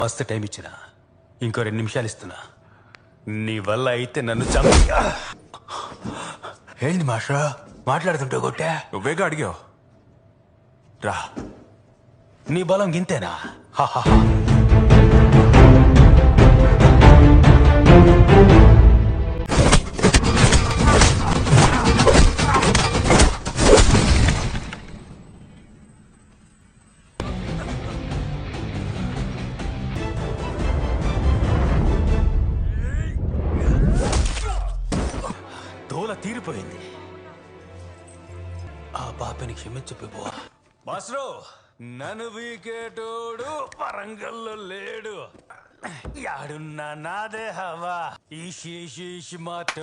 మస్తు టైం ఇచ్చిన ఇంకో 2 నిమిషాలు ఇస్తున్నా. నీ వల్ల అయితే నన్ను చంపి. ఏంది మాస్టర్ మాట్లాడుతుంటే కొట్టా? నువ్వేగా అడిగావు రా. నీ బలం గింతేనా? తోల తీరిపోయింది. ఆ పాపని క్షమించిపోవా. మాస్టరు నన్ను వీకేటోడు వరంగల్లో లేడు. యాడున్నా నాదే హవా. ఈషి మాట